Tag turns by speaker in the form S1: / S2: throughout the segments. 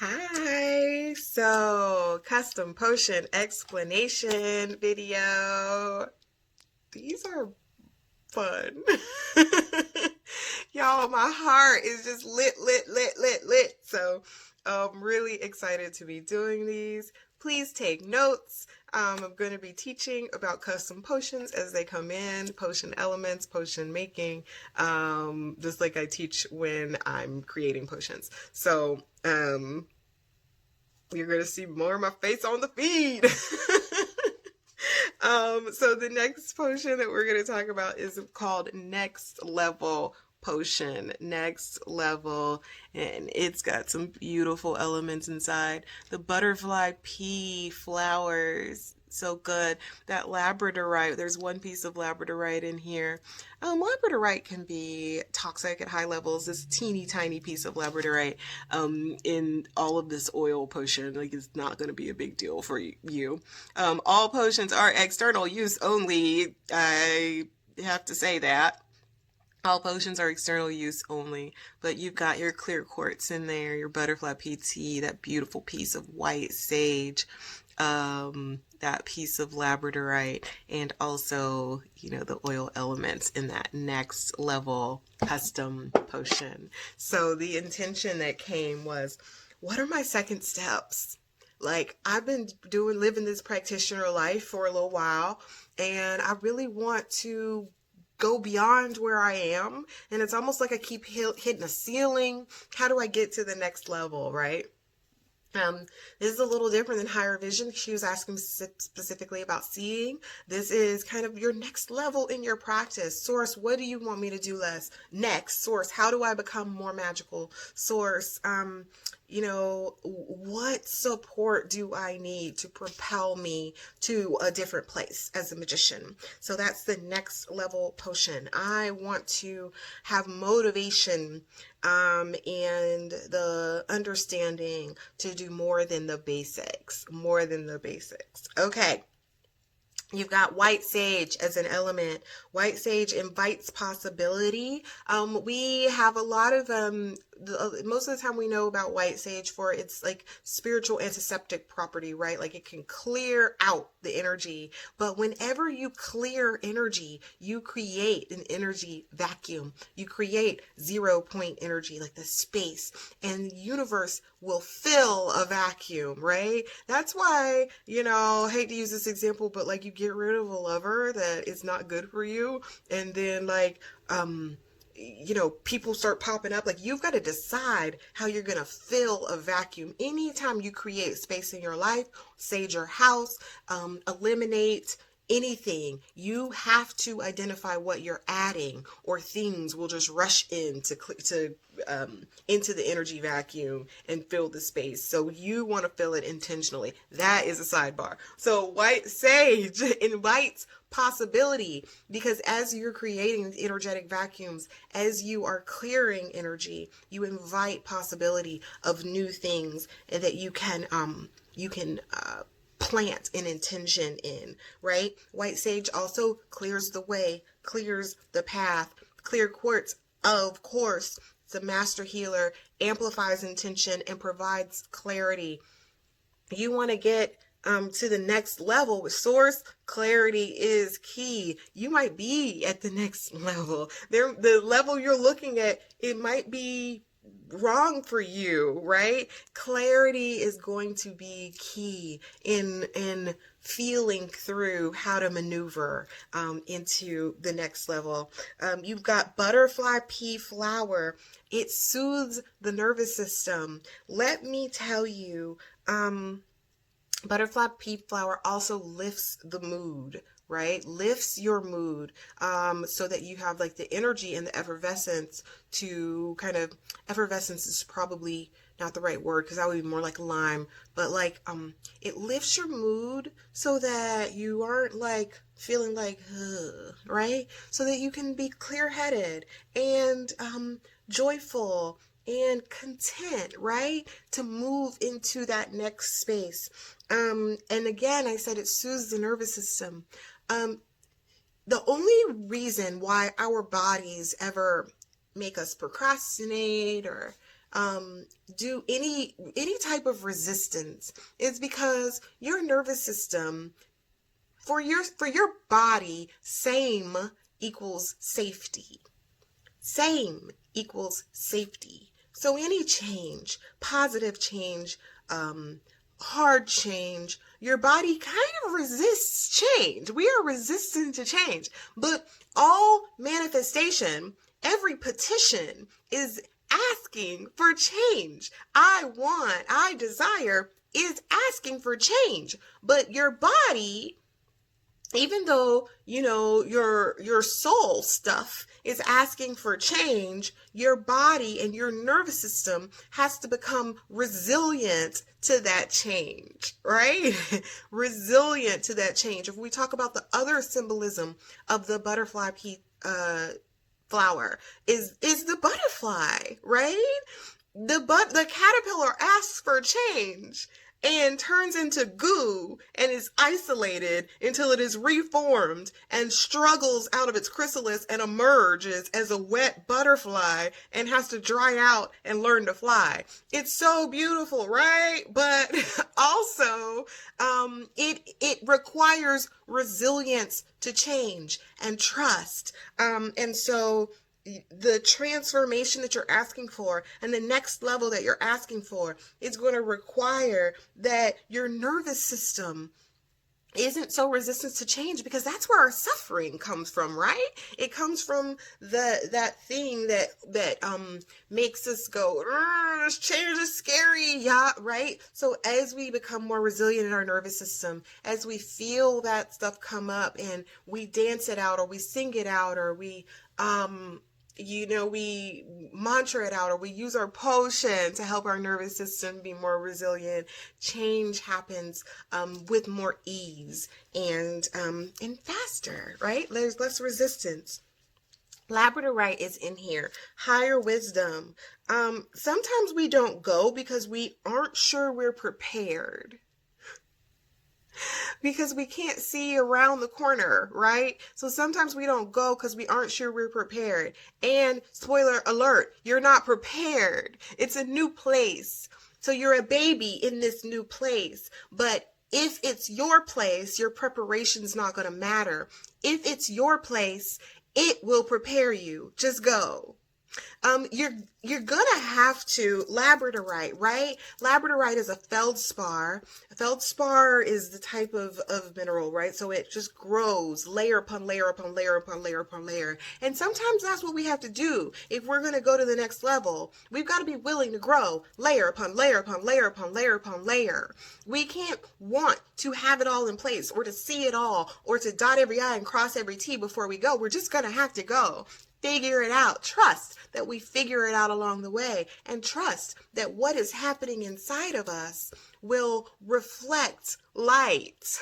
S1: Hi, so custom potion explanation video. These are fun. Y'all, my heart is just lit, lit, lit, lit, lit. So I'm really excited to be doing these. Please take notes. I'm going to be teaching about custom potions as they come in, potion elements, potion making, just like I teach when I'm creating potions. So you're going to see more of my face on the feed. So the next potion that we're going to talk about is called Next Level Potion. Next Level, and it's got some beautiful elements inside. The butterfly pea flowers, so good. That labradorite, there's one piece of labradorite in here. Labradorite can be toxic at high levels. This teeny tiny piece of labradorite in all of this oil potion, like, it's not going to be a big deal for you. All potions are external use only. I have to say that. All potions are external use only, but you've got your clear quartz in there, your butterfly PT, that beautiful piece of white sage, that piece of labradorite, and also, the oil elements in that next level custom potion. So the intention that came was, what are my second steps? Like, I've been living this practitioner life for a little while, and I really want to go beyond where I am, and it's almost like I keep hitting a ceiling. How do I get to the next level, right? This is a little different than higher vision. She was asking specifically about seeing. This is kind of your next level in your practice. Source, what do you want me to do next? Source, how do I become more magical? Source, what support do I need to propel me to a different place as a magician? So that's the next level potion. I want to have motivation and the understanding to do more than the basics. Okay. You've got white sage as an element. White sage invites possibility. We have a lot of, most of the time we know about white sage for its like spiritual antiseptic property, right? Like, it can clear out the energy. But whenever you clear energy, you create an energy vacuum. You create 0 point energy, like the space, and the universe will fill a vacuum, right? That's why, I hate to use this example, but like, you get rid of a lover that is not good for you, and then people start popping up. Like, you've got to decide how you're going to fill a vacuum. Anytime you create space in your life, sage your house, eliminate anything, you have to identify what you're adding, or things will just rush into the energy vacuum and fill the space. So you want to fill it intentionally. That is a sidebar. So white sage invites possibility, because as you're creating energetic vacuums, as you are clearing energy, you invite possibility of new things that you can plant an intention in, right? White sage also clears the way, clears the path. Clear quartz, of course, it's a master healer, amplifies intention and provides clarity. You want to get to the next level with source. Clarity is key. You might be at the next level. The level you're looking at, it might be wrong for you, right? Clarity is going to be key in feeling through how to maneuver into the next level. You've got butterfly pea flower. It soothes the nervous system. Let me tell you, butterfly pea flower also lifts the mood, right? Lifts your mood, so that you have like the energy and the effervescence to effervescence is probably not the right word, because that would be more like lime, but like, it lifts your mood so that you aren't like feeling like, right? So that you can be clear-headed and joyful and content, right? To move into that next space. And again, I said it soothes the nervous system. The only reason why our bodies ever make us procrastinate or do any type of resistance is because your nervous system, for your body, same equals safety. Same equals safety. So any change, positive change, hard change, your body kind of resists change. We are resistant to change. But all manifestation, every petition is asking for change. I desire is asking for change. But your body, even though, your soul stuff is asking for change, your body and your nervous system has to become resilient to that change, right? Resilient to that change. If we talk about the other symbolism of the butterfly flower is the butterfly, right? The caterpillar asks for change and turns into goo and is isolated until it is reformed and struggles out of its chrysalis and emerges as a wet butterfly and has to dry out and learn to fly. It's so beautiful, right? But also, it requires resilience to change and trust. And so the transformation that you're asking for and the next level that you're asking for is going to require that your nervous system isn't so resistant to change, because that's where our suffering comes from, right? It comes from that thing that makes us go, change is scary, yeah, right? So as we become more resilient in our nervous system, as we feel that stuff come up and we dance it out or we sing it out or we we mantra it out or we use our potion to help our nervous system be more resilient, change happens with more ease and faster, right? There's less resistance. Labradorite is in here. Higher wisdom. Sometimes we don't go because we aren't sure we're prepared. Because we can't see around the corner, right? So sometimes we don't go because we aren't sure we're prepared. And spoiler alert, you're not prepared. It's a new place. So you're a baby in this new place. But if it's your place, your preparation's not going to matter. If it's your place, it will prepare you. Just go. You're gonna have to labradorite, right? Labradorite is a feldspar. Feldspar is the type of mineral, right? So it just grows layer upon layer upon layer upon layer upon layer. And sometimes that's what we have to do. If we're gonna go to the next level, we've got to be willing to grow layer upon layer upon layer upon layer upon layer. We can't want to have it all in place or to see it all or to dot every I and cross every T before we go. We're just gonna have to go. Figure it out. Trust that we figure it out along the way, and trust that what is happening inside of us will reflect light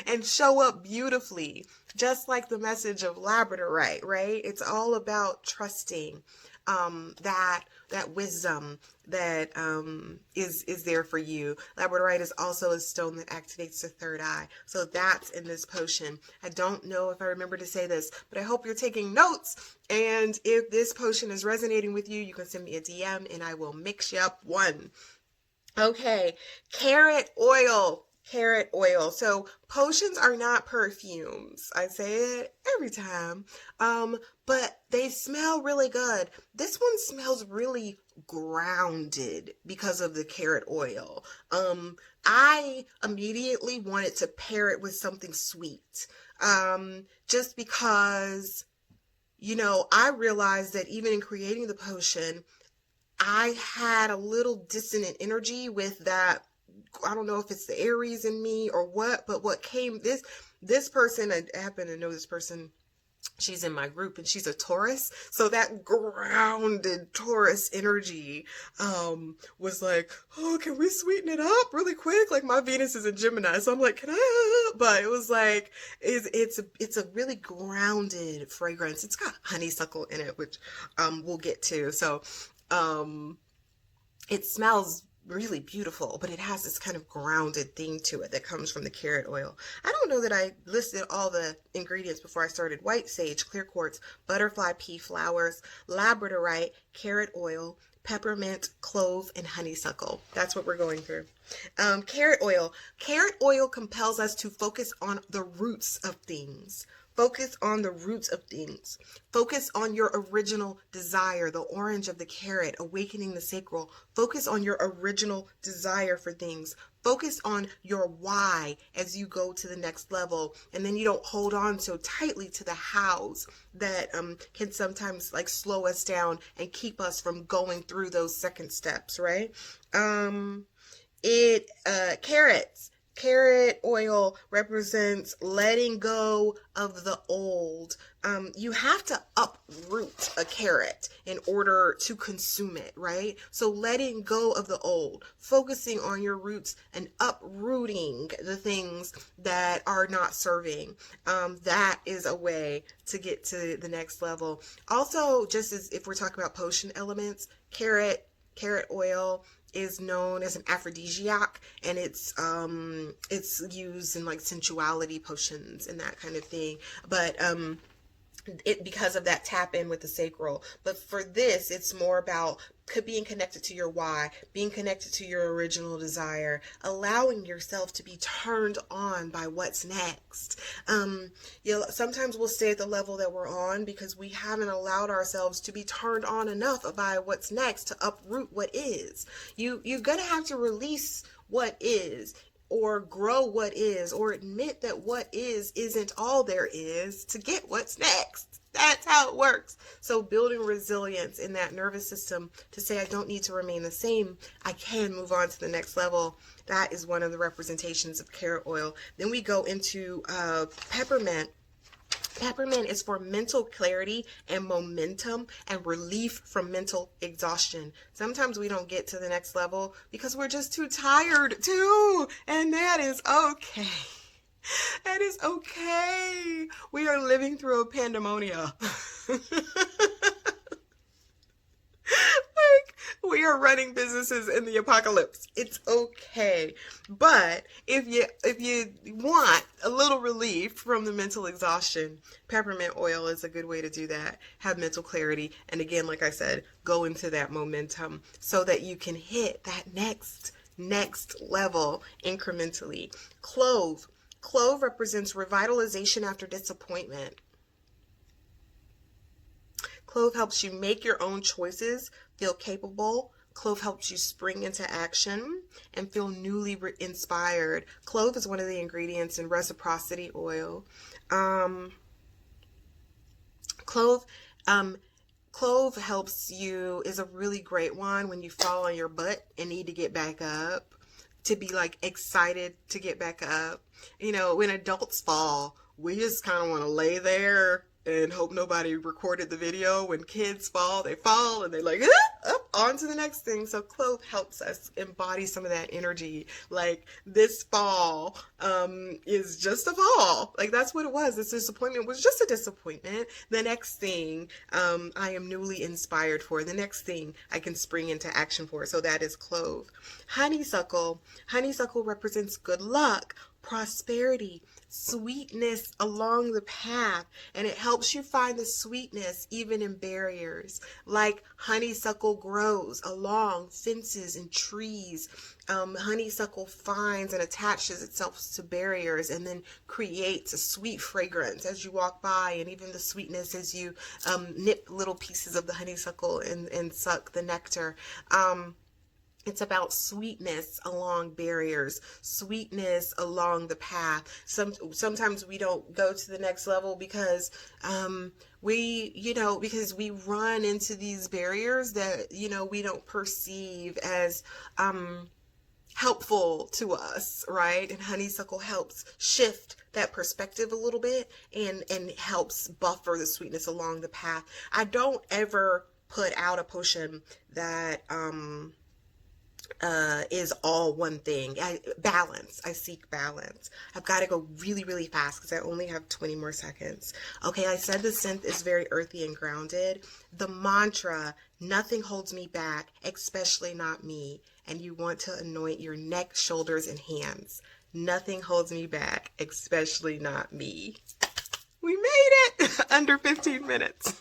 S1: and show up beautifully, just like the message of labradorite, right? It's all about trusting that wisdom that is there for you. Labradorite is also a stone that activates the third eye. So that's in this potion. I don't know if I remember to say this, but I hope you're taking notes. And if this potion is resonating with you, you can send me a DM and I will mix you up one. Okay, carrot oil. Carrot oil. So potions are not perfumes. I say it every time. But they smell really good. This one smells really grounded because of the carrot oil. I immediately wanted to pair it with something sweet. Just because, I realized that even in creating the potion, I had a little dissonant energy with that. I don't know if it's the Aries in me or what, but what came, this person, I happen to know this person, she's in my group and she's a Taurus. So that grounded Taurus energy was like, oh, can we sweeten it up really quick? Like my Venus is in Gemini. So I'm like, can I? But it was like, it's a really grounded fragrance. It's got honeysuckle in it, which we'll get to. So it smells really beautiful, but it has this kind of grounded thing to it that comes from the carrot oil. I don't know that I listed all the ingredients before I started. White sage, clear quartz, butterfly pea flowers, labradorite, carrot oil, peppermint, clove, and honeysuckle. That's what we're going through. Carrot oil. Carrot oil compels us to focus on the roots of things. Focus on the roots of things. Focus on your original desire, the orange of the carrot, awakening the sacral. Focus on your original desire for things. Focus on your why as you go to the next level. And then you don't hold on so tightly to the hows that can sometimes like slow us down and keep us from going through those second steps, right? Carrots. Carrot oil represents letting go of the old. You have to uproot a carrot in order to consume it, right? So letting go of the old, focusing on your roots and uprooting the things that are not serving. That is a way to get to the next level. Also, just as if we're talking about potion elements, carrot oil is known as an aphrodisiac, and it's used in like sensuality potions and that kind of thing, but because of that tap in with the sacral. But for this, it's more about being connected to your why, being connected to your original desire, allowing yourself to be turned on by what's next. Sometimes we'll stay at the level that we're on because we haven't allowed ourselves to be turned on enough by what's next to uproot what is. You're gonna have to release what is, or grow what is, or admit that what is isn't all there is to get what's next. That's how it works. So building resilience in that nervous system to say, I don't need to remain the same. I can move on to the next level. That is one of the representations of carrot oil. Then we go into peppermint. Peppermint is for mental clarity and momentum and relief from mental exhaustion. Sometimes we don't get to the next level because we're just too tired too, and that is okay. That is okay. We are living through a pandemonia. We are running businesses in the apocalypse. It's okay. But if you want a little relief from the mental exhaustion, peppermint oil is a good way to do that. Have mental clarity. And again, like I said, go into that momentum so that you can hit that next level incrementally. Clove. Clove represents revitalization after disappointment. Clove helps you make your own choices, feel capable. Clove helps you spring into action and feel newly inspired. Clove is one of the ingredients in reciprocity oil. Clove helps you, is a really great one when you fall on your butt and need to get back up, to be like excited to get back up. You know, when adults fall, we just kind of want to lay there and hope nobody recorded the video. When kids fall, they fall and they're like, up, on to the next thing. So clove helps us embody some of that energy. Like, this fall is just a fall. Like, that's what it was. This disappointment was just a disappointment. The next thing I am newly inspired for. The next thing I can spring into action for. So that is clove. Honeysuckle. Honeysuckle represents good luck, prosperity, sweetness along the path, and it helps you find the sweetness even in barriers. Like honeysuckle grows along fences and trees. Honeysuckle finds and attaches itself to barriers and then creates a sweet fragrance as you walk by, and even the sweetness as you nip little pieces of the honeysuckle and suck the nectar. It's about sweetness along barriers, sweetness along the path. Sometimes we don't go to the next level because because we run into these barriers that, we don't perceive as helpful to us, right? And honeysuckle helps shift that perspective a little bit and helps buffer the sweetness along the path. I don't ever put out a potion that is all one thing. I seek balance. I've got to go really, really fast because I only have 20 more seconds. Okay, I said the synth is very earthy and grounded. The mantra, nothing holds me back, especially not me. And you want to anoint your neck, shoulders, and hands. Nothing holds me back, especially not me. We made it under 15 minutes.